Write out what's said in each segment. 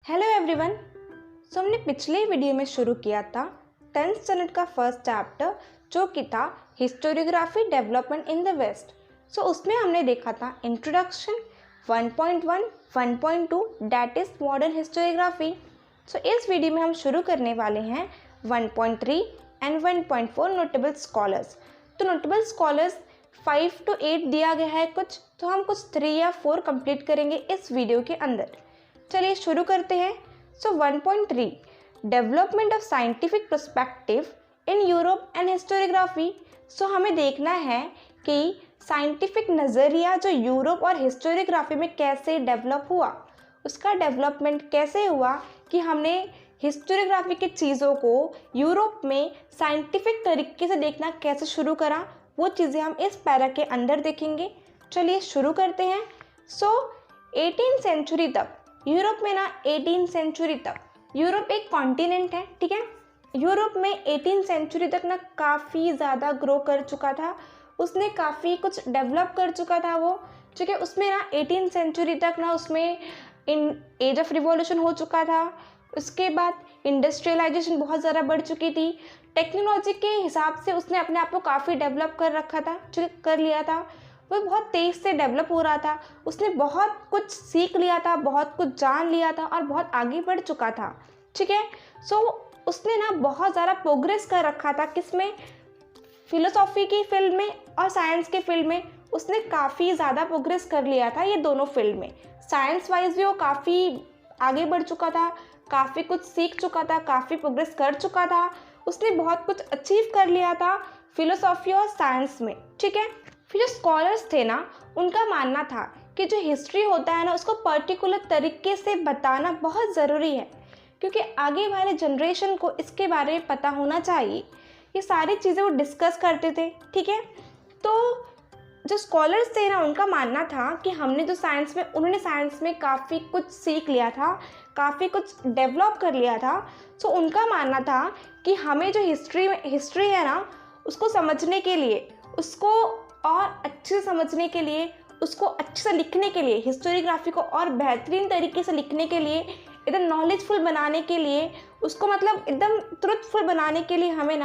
Hello everyone. हमने पिछले video में शुरू किया था 10th स्टैंडर्ड का फर्स्ट चैप्टर जो कि था historiography development in the west. उसमें हमने देखा था introduction 1.1, 1.2 that is modern historiography. इस वीडियो में हम शुरू करने वाले हैं 1.3 and 1.4 notable scholars. Notable scholars 5 to 8 दिया गया है कुछ, तो हम कुछ 3 या 4 कंप्लीट करेंगे इस वीडियो के अंदर। चलिए शुरू करते हैं। 1.3 development of scientific perspective in Europe and historiography. हमें देखना है कि साइंटिफिक नज़रिया जो यूरोप और हिस्टोरियोग्राफी में कैसे डेवलप हुआ, उसका डेवलपमेंट कैसे हुआ कि हमने हिस्टोरियोग्राफी की चीज़ों को यूरोप में साइंटिफिक तरीके से देखना कैसे शुरू करा, वो चीज़ें हम इस पैरा के अंदर देखेंगे। चलिए शुरू करते हैं। 18th सेंचुरी तक यूरोप में 18th सेंचुरी तक यूरोप एक कॉन्टिनेंट है, ठीक है। यूरोप में 18th सेंचुरी तक काफ़ी ज़्यादा ग्रो कर चुका था, उसने काफ़ी कुछ डेवलप कर चुका था वो, ठीक है। उसमें 18th सेंचुरी तक उसमें एज ऑफ रिवॉल्यूशन हो चुका था। उसके बाद इंडस्ट्रियलाइजेशन बहुत ज़्यादा बढ़ चुकी थी। टेक्नोलॉजी के हिसाब से उसने अपने आप को काफ़ी डेवलप कर रखा था, कर लिया था। वो बहुत तेज़ से डेवलप हो रहा था, उसने बहुत कुछ सीख लिया था, बहुत कुछ जान लिया था और बहुत आगे बढ़ चुका था, ठीक है। उसने बहुत ज़्यादा प्रोग्रेस कर रखा था, किसमें? फिलोसॉफी की फील्ड में और साइंस के फील्ड में उसने काफ़ी ज़्यादा प्रोग्रेस कर लिया था। ये दोनों फील्ड में साइंस वाइज भी वो काफ़ी आगे बढ़ चुका था, काफ़ी कुछ सीख चुका था, काफ़ी प्रोग्रेस कर चुका था। उसने बहुत कुछ अचीव कर लिया था फिलोसॉफी और साइंस में, ठीक है। फिर जो स्कॉलर्स थे उनका मानना था कि जो हिस्ट्री होता है उसको पर्टिकुलर तरीके से बताना बहुत ज़रूरी है, क्योंकि आगे वाले जनरेशन को इसके बारे में पता होना चाहिए। ये सारी चीज़ें वो डिस्कस करते थे, ठीक है। तो जो स्कॉलर्स थे उनका मानना था कि हमने जो उन्होंने साइंस में काफ़ी कुछ सीख लिया था, काफ़ी कुछ डेवलप कर लिया था। उनका मानना था कि हमें जो हिस्ट्री है उसको समझने के लिए, उसको और अच्छे से समझने के लिए, उसको अच्छे से लिखने के लिए, हिस्टोरियोग्राफी को और बेहतरीन तरीके से लिखने के लिए, एकदम नॉलेजफुल बनाने के लिए, उसको मतलब एकदम ट्रुथफुल बनाने के लिए हमें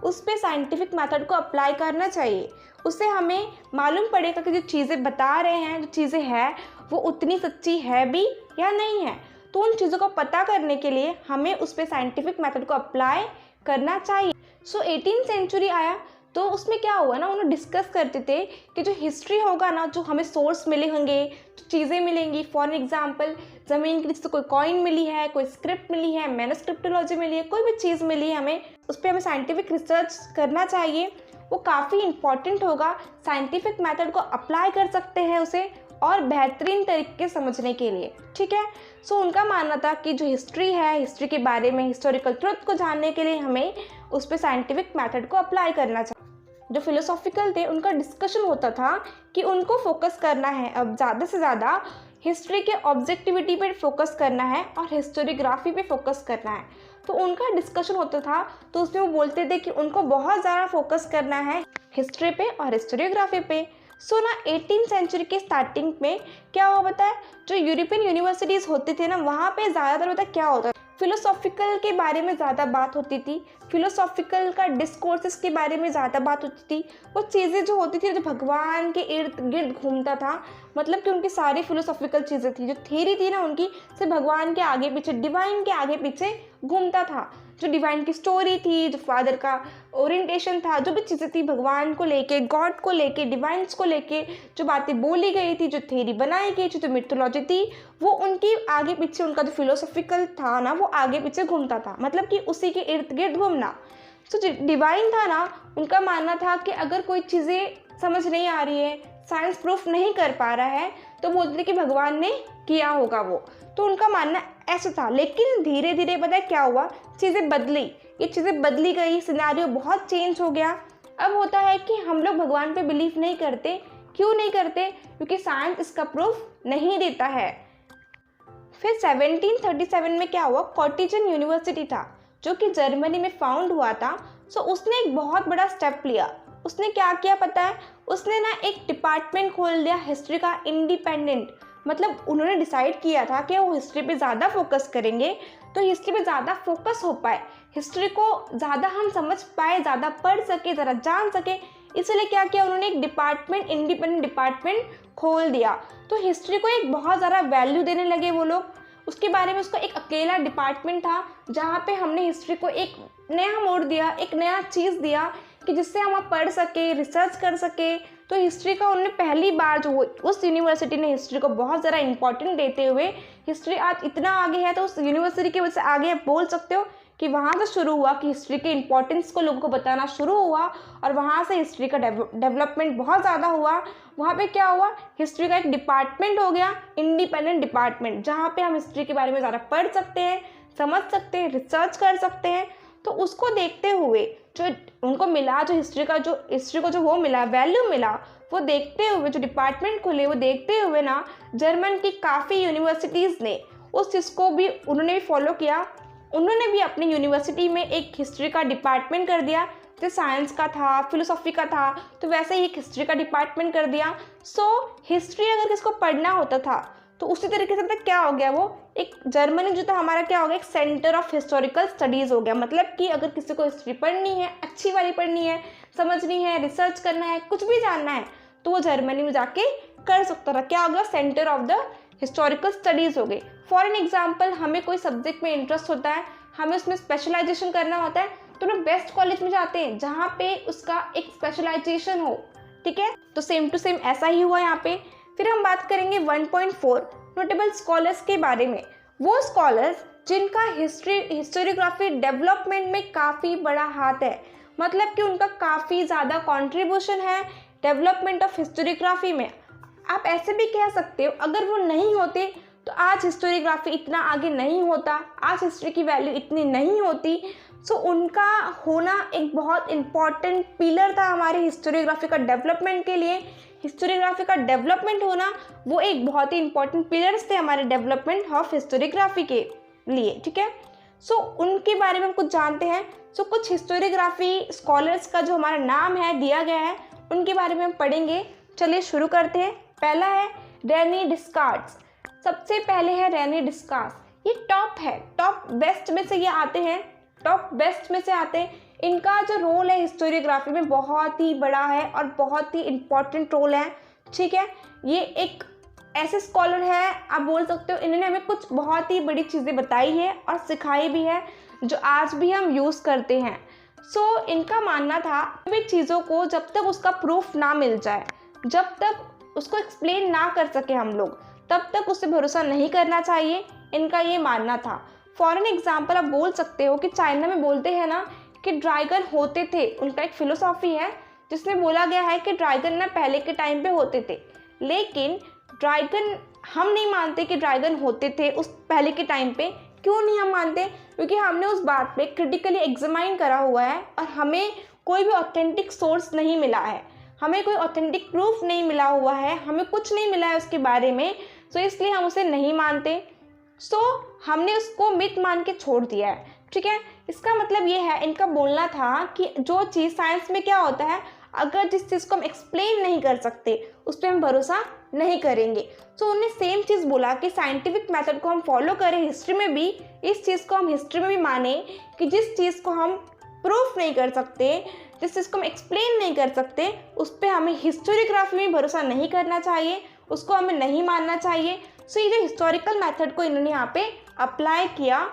उस पर साइंटिफिक मेथड को अप्लाई करना चाहिए। उससे हमें मालूम पड़ेगा कि जो चीज़ें बता रहे हैं, जो चीज़ें हैं वो उतनी सच्ची है भी या नहीं है। तो उन चीज़ों को पता करने के लिए हमें उस पर साइंटिफिक मेथड को अप्लाई करना चाहिए। 18th सेंचुरी आया तो उसमें क्या हुआ उन्होंने डिस्कस करते थे कि जो हिस्ट्री होगा जो हमें सोर्स मिले होंगे, जो चीज़ें मिलेंगी, फॉर एग्जांपल ज़मीन के नीचे से कोई कॉइन मिली है, कोई स्क्रिप्ट मिली है, मैन्युस्क्रिप्टोलॉजी मिली है, कोई भी चीज़ मिली है हमें, उस पर हमें साइंटिफिक रिसर्च करना चाहिए। वो काफ़ी इंपॉर्टेंट होगा, साइंटिफिक मेथड को अप्लाई कर सकते हैं उसे और बेहतरीन तरीके से समझने के लिए, ठीक है। उनका मानना था कि जो हिस्ट्री है, हिस्ट्री के बारे में, हिस्टोरिकल ट्रुथ को जानने के लिए हमें उस पर साइंटिफिक मेथड को अप्लाई करना चाहिए। जो फिलोसॉफिकल थे उनका डिस्कशन होता था कि उनको फोकस करना है अब ज़्यादा से ज़्यादा हिस्ट्री के ऑब्जेक्टिविटी पे फोकस करना है और हिस्टोरियोग्राफी पे फोकस करना है। तो उनका डिस्कशन होता था, तो उसमें वो बोलते थे कि उनको बहुत ज़्यादा फोकस करना है हिस्ट्री पे और हिस्टोरियोग्राफी पे। 18th सेंचुरी के स्टार्टिंग में क्या हुआ पता है? जो यूरोपियन यूनिवर्सिटीज़ होते थे वहाँ पे ज़्यादातर पता क्या होता, फिलोसॉफिकल के बारे में ज़्यादा बात होती थी, फिलोसॉफिकल का डिस्कोर्सेस के बारे में ज़्यादा बात होती थी। वो चीज़ें जो होती थी जो भगवान के इर्द गिर्द घूमता था, मतलब कि उनकी सारी फिलोसॉफिकल चीज़ें थी, जो थ्योरी थी उनकी सिर्फ भगवान के आगे पीछे, डिवाइन के आगे पीछे घूमता था। जो डिवाइन की स्टोरी थी, जो फादर का ओरिएंटेशन था, जो भी चीज़ें थी भगवान को लेके, गॉड को लेके, डिवाइंस को लेके जो बातें बोली गई थी, जो थ्योरी बनाई गई थी, जो मिथोलॉजी थी, वो उनकी आगे पीछे, उनका जो फिलोसॉफिकल था वो आगे पीछे घूमता था, मतलब कि उसी के इर्द गिर्द घूमना। जो डिवाइन था उनका मानना था कि अगर कोई चीज़ें समझ नहीं आ रही है, साइंस प्रूफ नहीं कर पा रहा है, तो बोलते थे कि भगवान ने किया होगा वो। तो उनका मानना ऐसा था। लेकिन धीरे धीरे पता है क्या हुआ, चीज़ें बदली, ये चीज़ें बदली गई, सिनेरियो बहुत चेंज हो गया। अब होता है कि हम लोग भगवान पे बिलीव नहीं करते। क्यों नहीं करते? क्योंकि साइंस इसका प्रूफ नहीं देता है। फिर 1737 में क्या हुआ, कॉटिजन यूनिवर्सिटी था जो कि जर्मनी में फाउंड हुआ था। उसने एक बहुत बड़ा स्टेप लिया। उसने क्या किया पता है? उसने एक डिपार्टमेंट खोल दिया हिस्ट्री का, इंडिपेंडेंट, मतलब उन्होंने डिसाइड किया था कि वो हिस्ट्री पे ज़्यादा फोकस करेंगे, तो हिस्ट्री पे ज़्यादा फोकस हो पाए, हिस्ट्री को ज़्यादा हम समझ पाए, ज़्यादा पढ़ सके, ज़रा जान सके, इसलिए क्या किया उन्होंने, एक डिपार्टमेंट, इंडिपेंडेंट डिपार्टमेंट खोल दिया। तो हिस्ट्री को एक बहुत ज़्यादा वैल्यू देने लगे वो लोग। उसके बारे में उसका एक अकेला डिपार्टमेंट था जहाँ पे हमने हिस्ट्री को एक नया मोड़ दिया, एक नया चीज़ दिया कि जिससे हम पढ़ सके, रिसर्च कर सके। तो हिस्ट्री का उन्होंने पहली बार जो उस यूनिवर्सिटी ने हिस्ट्री को बहुत ज़्यादा इंपॉर्टेंट देते हुए, हिस्ट्री आज इतना आगे है तो उस यूनिवर्सिटी की वजह से आगे आप बोल सकते हो कि वहाँ से शुरू हुआ कि हिस्ट्री के इंपॉर्टेंस को लोगों को बताना शुरू हुआ और वहाँ से हिस्ट्री का डेवलपमेंट बहुत ज़्यादा हुआ। वहाँ पे क्या हुआ, हिस्ट्री का एक डिपार्टमेंट हो गया, इंडिपेंडेंट डिपार्टमेंट, जहाँ पे हम हिस्ट्री के बारे में ज़्यादा पढ़ सकते हैं, समझ सकते हैं, रिसर्च कर सकते हैं। तो उसको देखते हुए जो उनको मिला, जो हिस्ट्री को जो वो मिला, वैल्यू मिला, वो देखते हुए जो डिपार्टमेंट खुले, वो देखते हुए ना जर्मन की काफ़ी यूनिवर्सिटीज़ ने उस चीज़ को भी उन्होंने भी फॉलो किया। उन्होंने भी अपनी यूनिवर्सिटी में एक हिस्ट्री का डिपार्टमेंट कर दिया, जैसे साइंस का था, फिलोसॉफी का था, तो वैसे ही एक हिस्ट्री का डिपार्टमेंट कर दिया। सो हिस्ट्री अगर किसको पढ़ना होता था तो उसी तरीके से क्या हो गया, वो एक जर्मनी जो था हमारा क्या हो गया, एक सेंटर ऑफ हिस्टोरिकल स्टडीज़ हो गया। मतलब कि अगर किसी को हिस्ट्री पढ़नी है, अच्छी वाली पढ़नी है, समझनी है, रिसर्च करना है, कुछ भी जानना है, तो वो जर्मनी में जाके कर सकता था। क्या हो गया, centre of the historical studies हो गई। फॉर एन एग्जाम्पल, हमें कोई सब्जेक्ट में इंटरेस्ट होता है, हमें उसमें स्पेशलाइजेशन करना होता है, तो हम बेस्ट कॉलेज में जाते हैं जहाँ पे उसका एक स्पेशलाइजेशन हो। ठीक है, तो सेम टू सेम ऐसा ही हुआ यहाँ पे। फिर हम बात करेंगे 1.4 नोटेबल स्कॉलर्स के बारे में। वो स्कॉलर्स जिनका हिस्टोरियोग्राफी डेवलपमेंट में काफ़ी बड़ा हाथ है, मतलब कि उनका काफ़ी ज़्यादा कंट्रीब्यूशन है डेवलपमेंट ऑफ हिस्टोरियोग्राफी में। आप ऐसे भी कह सकते हो, अगर वो नहीं होते तो आज हिस्टोरियोग्राफी इतना आगे नहीं होता, आज हिस्ट्री की वैल्यू इतनी नहीं होती। सो उनका होना एक बहुत इम्पॉर्टेंट पिलर था हमारे हिस्टोरियोग्राफी का डेवलपमेंट के लिए। हिस्टोरियोग्राफी का डेवलपमेंट होना वो एक बहुत ही इंपॉर्टेंट पिलर्स थे हमारे डेवलपमेंट ऑफ हिस्टोरियोग्राफी के लिए। ठीक है, सो उनके बारे में हम कुछ जानते हैं। सो कुछ हिस्टोरियोग्राफी स्कॉलर्स का जो हमारा नाम है दिया गया है, उनके बारे में हम पढ़ेंगे। चलिए शुरू करते हैं। पहला है रेनी डिस्कार्ड्स। सबसे पहले है रेनी डिस्कार्ड्स, ये टॉप है, टॉप बेस्ट में से ये आते हैं, टॉप बेस्ट में से आते हैं। इनका जो रोल है हिस्टोरियोग्राफी में बहुत ही बड़ा है और बहुत ही इम्पॉर्टेंट रोल है। ठीक है, ये एक ऐसे स्कॉलर है, आप बोल सकते हो इन्होंने हमें कुछ बहुत ही बड़ी चीज़ें बताई है और सिखाई भी है जो आज भी हम यूज़ करते हैं। सो इनका मानना था भी चीज़ों को जब तक उसका प्रूफ ना मिल जाए, जब तक उसको एक्सप्लेन ना कर सके हम लोग, तब तक उसे भरोसा नहीं करना चाहिए, इनका ये मानना था। फॉर एन एग्जाम्पल आप बोल सकते हो कि चाइना में बोलते हैं ना कि ड्रैगन होते थे, उनका एक फिलोसॉफी है जिसमें बोला गया है कि ड्रैगन ना पहले के टाइम पे होते थे, लेकिन ड्रैगन हम नहीं मानते कि ड्रैगन होते थे उस पहले के टाइम पे। क्यों नहीं हम मानते? क्योंकि हमने उस बात पे क्रिटिकली एग्जामाइन करा हुआ है और हमें कोई भी ऑथेंटिक सोर्स नहीं मिला है, हमें कोई ऑथेंटिक प्रूफ नहीं मिला हुआ है, हमें कुछ नहीं मिला है उसके बारे में। सो इसलिए हम उसे नहीं मानते। सो हमने उसको मिथ मान के छोड़ दिया है। ठीक है, इसका मतलब ये है, इनका बोलना था कि जो चीज़ साइंस में क्या होता है, अगर जिस चीज़ को हम एक्सप्लेन नहीं कर सकते उस पर हम भरोसा नहीं करेंगे। सो उन्होंने सेम चीज़ बोला कि साइंटिफिक मेथड को हम फॉलो करें हिस्ट्री में भी, इस चीज़ को हम हिस्ट्री में भी माने कि जिस चीज़ को हम प्रूफ नहीं कर सकते, जिस चीज़ को हम एक्सप्लेन नहीं कर सकते, उस पर हमें हिस्टोरियोग्राफी में भरोसा नहीं करना चाहिए, उसको हमें नहीं मानना चाहिए। सो ये जो हिस्टोरिकल मेथड को इन्होंने यहाँ पे अप्लाई किया।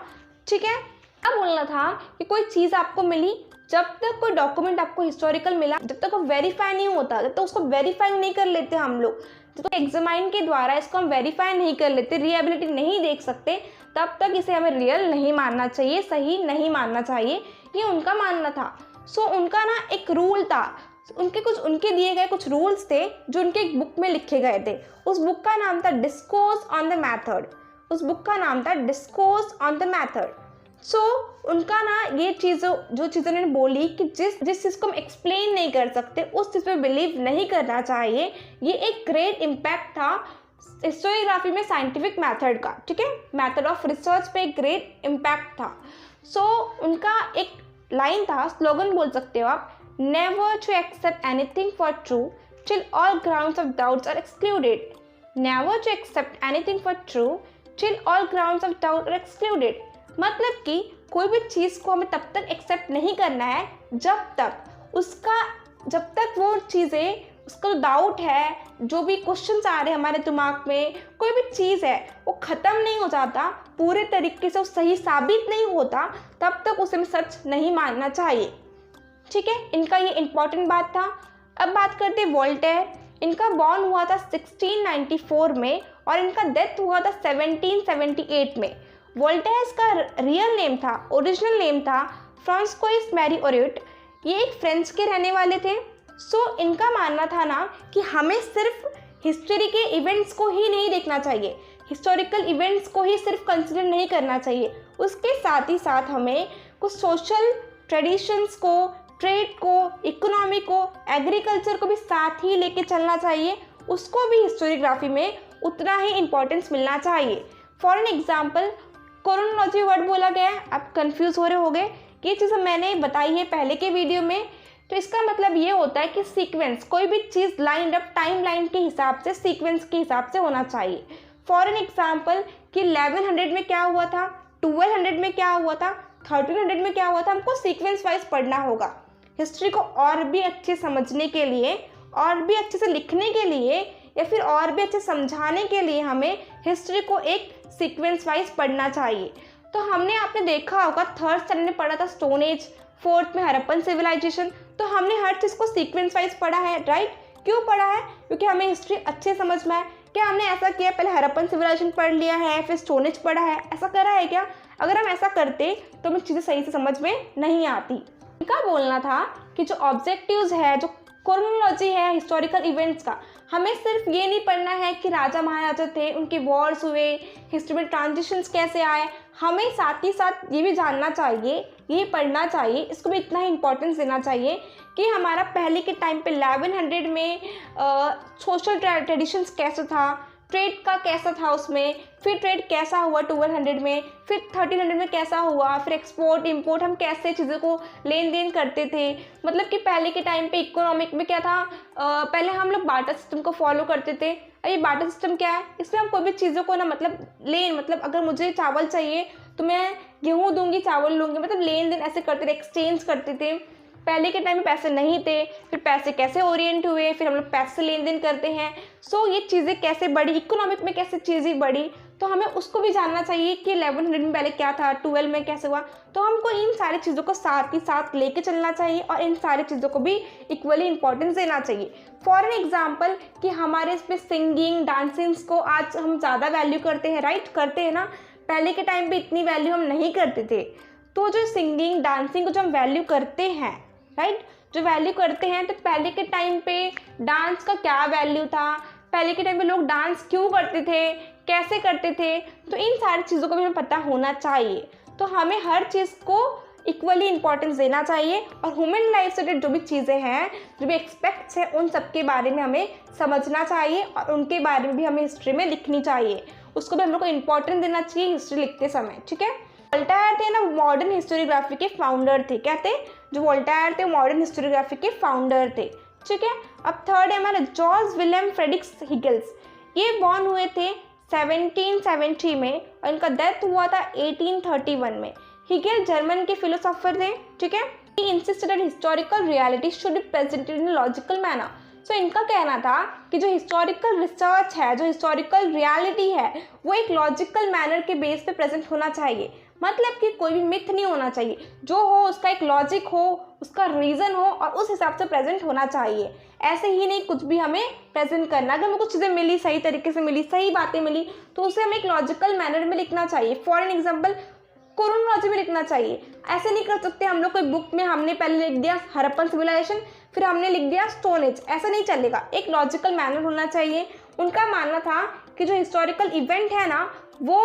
ठीक है, अब बोलना था कि कोई चीज़ आपको मिली, जब तक कोई डॉक्यूमेंट आपको हिस्टोरिकल मिला, जब तक वो वेरीफाई नहीं होता, जब तक उसको वेरीफाई नहीं कर लेते हम लोग, जब तक एग्जामाइन के द्वारा इसको हम वेरीफाई नहीं कर लेते, रिएबिलिटी नहीं देख सकते, तब तक इसे हमें रियल नहीं मानना चाहिए, सही नहीं मानना चाहिए। ये उनका मानना था। सो उनका ना एक रूल था, उनके दिए गए कुछ रूल्स थे जो उनके एक बुक में लिखे गए थे। उस बुक का नाम था डिस्कोर्स ऑन द मैथड। उस बुक का नाम था डिस्कोर्स ऑन द मैथड। सो उनका ना ये जो चीज़ उन्होंने बोली कि जिस चीज़ को हम एक्सप्लेन नहीं कर सकते उस चीज़ पे बिलीव नहीं करना चाहिए, ये एक ग्रेट इम्पैक्ट था हिस्टोरियोग्राफी में साइंटिफिक मेथड का। ठीक है, मेथड ऑफ रिसर्च पे एक ग्रेट इम्पैक्ट था। सो उनका एक लाइन था, स्लोगन बोल सकते हो आप, never to accept anything for true till all grounds of doubts are excluded. Never to accept anything for true till all grounds of doubt are excluded. मतलब कि कोई भी चीज़ को हमें तब तक एक्सेप्ट नहीं करना है जब तक वो चीज़ें, उसका डाउट है, जो भी क्वेश्चंस आ रहे हैं हमारे दिमाग में, कोई भी चीज़ है वो ख़त्म नहीं हो जाता, पूरे तरीके से वो सही साबित नहीं होता, तब तक उसे हमें सच नहीं मानना चाहिए। ठीक है, इनका ये इम्पॉर्टेंट बात था। अब बात करते हैं वोल्टेयर। इनका बॉर्न हुआ था 1694 में और इनका डेथ हुआ था 1778 में। वोल्टेयर का रियल नेम था, ओरिजिनल नेम था फ्रांसकोइस मैरी ओरिट। ये एक फ्रेंच के रहने वाले थे। इनका मानना था ना कि हमें सिर्फ हिस्ट्री के इवेंट्स को ही नहीं देखना चाहिए, हिस्टोरिकल इवेंट्स को ही सिर्फ कंसिडर नहीं करना चाहिए, उसके साथ ही साथ हमें कुछ सोशल ट्रेडिशंस को, ट्रेड को, इकोनॉमी को, एग्रीकल्चर को भी साथ ही लेके चलना चाहिए। उसको भी हिस्टोरियोग्राफी में उतना ही इम्पोर्टेंस मिलना चाहिए। For an example, chronology word बोला गया है, आप कंफ्यूज हो रहे होंगे। ये चीज़ मैंने बताई है पहले के वीडियो में। तो इसका मतलब ये होता है कि सीक्वेंस, कोई भी चीज़ लाइन अप टाइम लाइन के हिसाब से, सीक्वेंस के हिसाब से होना चाहिए। फॉर एन एग्जाम्पल कि 1100 में क्या हुआ था, 1200 में क्या हुआ था, 1300 में क्या हुआ था, हमको सीक्वेंस वाइज पढ़ना होगा। हिस्ट्री को और भी अच्छे समझने के लिए, और भी अच्छे से लिखने के लिए, या फिर और भी अच्छे समझाने के लिए हमें हिस्ट्री को एक सीक्वेंस वाइज पढ़ना चाहिए। तो आपने देखा होगा 3rd स्टैंडर्ड में पढ़ा था स्टोन एज, 4th में हड़प्पन सिविलाइजेशन। तो हमने हर चीज़ को सीक्वेंस वाइज पढ़ा है, राइट? क्यों पढ़ा है? क्योंकि हमें हिस्ट्री अच्छे समझ में है। क्या हमने ऐसा किया पहले हड़प्पन सिविलाइजेशन पढ़ लिया है फिर स्टोन एज पढ़ा है, ऐसा करा है क्या? अगर हम ऐसा करते तो हमें चीज़ें सही से समझ में नहीं आती। इनका बोलना था कि जो ऑब्जेक्टिव्स है, जो क्रोनोलॉजी है हिस्टोरिकल इवेंट्स का, हमें सिर्फ ये नहीं पढ़ना है कि राजा महाराजा थे, उनके वॉर्स हुए, हिस्ट्री में ट्रांजिशंस कैसे आए, हमें साथ ही साथ ये भी जानना चाहिए, ये पढ़ना चाहिए, इसको भी इतना ही इम्पोर्टेंस देना चाहिए कि हमारा पहले के टाइम पे 1100 में सोशल ट्रेडिशंस कैसा था, ट्रेड का कैसा था उसमें, फिर ट्रेड कैसा हुआ 1200 में, फिर 1300 में कैसा हुआ, फिर एक्सपोर्ट इंपोर्ट हम कैसे चीज़ों को लेन देन करते थे। मतलब कि पहले के टाइम पे इकोनॉमिक में क्या था, पहले हम लोग बार्टर सिस्टम को फॉलो करते थे। अब ये बार्टर सिस्टम क्या है, इसमें हम कोई भी चीज़ों को ना मतलब अगर मुझे चावल चाहिए तो मैं गेहूँ दूंगी, चावल लूँगी, मतलब लेन देन ऐसे करते थे, एक्सचेंज करते थे। पहले के टाइम में पैसे नहीं थे, फिर पैसे कैसे ओरिएंट हुए, फिर हम लोग पैसे लेन देन करते हैं। ये चीज़ें कैसे बढ़ी, इकोनॉमिक में कैसे चीज़ें बढ़ी, तो हमें उसको भी जानना चाहिए कि 1100 में पहले क्या था, 12 में कैसे हुआ। तो हमको इन सारी चीज़ों को साथ ही साथ लेके चलना चाहिए और इन सारी चीज़ों को भी इक्वली इंपॉर्टेंस देना चाहिए। फॉर एन एग्जाम्पल कि हमारे इसमें सिंगिंग, डांसिंग्स को आज हम ज़्यादा वैल्यू करते हैं, राइट? करते हैं ना। पहले के टाइम पे इतनी वैल्यू हम नहीं करते थे। तो जो सिंगिंग, डांसिंग को जो हम वैल्यू करते हैं, राइट, जो वैल्यू करते हैं, तो पहले के टाइम पे डांस का क्या वैल्यू था, पहले के टाइम पे लोग डांस क्यों करते थे, कैसे करते थे, तो इन सारी चीज़ों को भी हमें पता होना चाहिए। तो हमें हर चीज़ को इक्वली इंपॉर्टेंस देना चाहिए और ह्यूमन लाइफ से रिलेटेड जो भी चीज़ें हैं, जो भी एक्सपेक्ट्स हैं, उन सब के बारे में हमें समझना चाहिए और उनके बारे में भी हमें हिस्ट्री में लिखनी चाहिए। उसको भी हम लोग को इम्पोर्टेंस देना चाहिए हिस्ट्री लिखते समय, ठीक है? वोल्टायर थे ना, मॉडर्न हिस्टोरियोग्राफी के फाउंडर थे। क्या थे? जो वोल्टायर थे मॉडर्न हिस्टोरियोग्राफी के फाउंडर थे, ठीक है? अब थर्ड है हमारा जॉर्ज विलियम फ्रेडरिक हिगल्स। ये बॉर्न हुए थे 1770 में और इनका डेथ हुआ था 1831 में। हिगल जर्मन के फिलोसोफर थे, ठीक है? He insisted that historical reality should be presented in logical manner. इनका कहना था कि जो हिस्टोरिकल रिसर्च है, जो हिस्टोरिकल रियलिटी है, वो एक लॉजिकल मैनर के बेस पे प्रेजेंट होना चाहिए। मतलब कि कोई भी मिथ नहीं होना चाहिए, जो हो उसका एक लॉजिक हो, उसका रीज़न हो और उस हिसाब से प्रेजेंट होना चाहिए। ऐसे ही नहीं कुछ भी हमें प्रेजेंट करना। अगर हमें कुछ चीज़ें मिली, सही तरीके से मिली, सही बातें मिली, तो उसे हमें एक लॉजिकल मैनर में लिखना चाहिए। फॉर एन एग्जाम्पल क्रोनोलॉजी में लिखना चाहिए। ऐसे नहीं कर सकते हम लोग कोई बुक में हमने पहले लिख दिया हड़प्पन सिविलाइजेशन, फिर हमने लिख दिया स्टोन एज, ऐसा नहीं चलेगा। एक लॉजिकल मैनर होना चाहिए। उनका मानना था कि जो हिस्टोरिकल इवेंट है ना, वो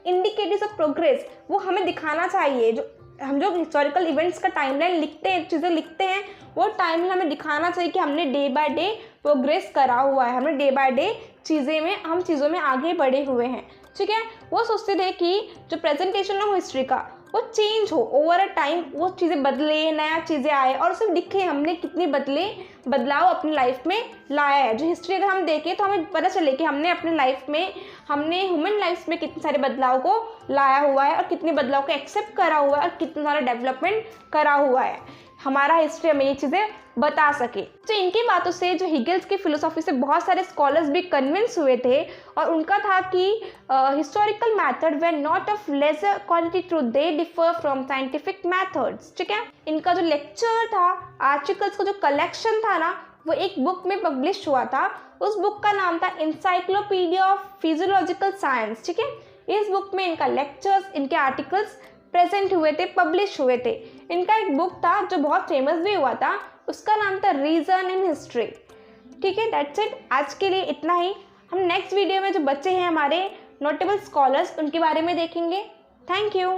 इंडिकेटर्स ऑफ प्रोग्रेस, वो हमें दिखाना चाहिए। जो हम जो हिस्टोरिकल इवेंट्स का टाइमलाइन लिखते हैं, चीज़ें लिखते हैं, वो टाइमलाइन हमें दिखाना चाहिए कि हमने डे बाय डे प्रोग्रेस करा हुआ है, हमने डे बाय डे चीज़ों में आगे बढ़े हुए हैं, ठीक है? वो सोचते थे कि जो प्रेजेंटेशन हो हिस्ट्री का, वो चेंज हो ओवर अ टाइम, वो चीज़ें बदले, नया चीज़ें आए और उसे दिखे हमने कितनी बदलाव अपनी लाइफ में लाया है। जो हिस्ट्री अगर हम देखें तो हमें पता चले कि हमने अपनी लाइफ में, हमने ह्यूमन लाइफ में कितने सारे बदलाव को लाया हुआ है और कितने बदलाव को एक्सेप्ट करा हुआ है और कितना सारा डेवलपमेंट करा हुआ है। हमारा हिस्ट्री हमें ये चीज़ें बता सके। तो इनकी बातों से जो हिगल्स की फिलोसॉफी से बहुत सारे स्कॉलर्स भी कन्विंस हुए थे और उनका था कि historical method were not of lesser quality truth, they differ from scientific methods. ठीक है, इनका जो लेक्चर था, आर्टिकल्स का जो कलेक्शन था ना, वो एक बुक में पब्लिश हुआ था। उस बुक का नाम था इंसाइक्लोपीडिया ऑफ फिजियोलॉजिकल साइंस। ठीक है, इस बुक में इनका लेक्चर्स, इनके आर्टिकल्स प्रेजेंट हुए थे, पब्लिश हुए थे। इनका एक बुक था जो बहुत फेमस भी हुआ था, उसका नाम था रीजन इन हिस्ट्री। ठीक है, दैट्स इट, आज के लिए इतना ही। हम नेक्स्ट वीडियो में जो बच्चे हैं हमारे नोटेबल स्कॉलर्स, उनके बारे में देखेंगे। Thank you.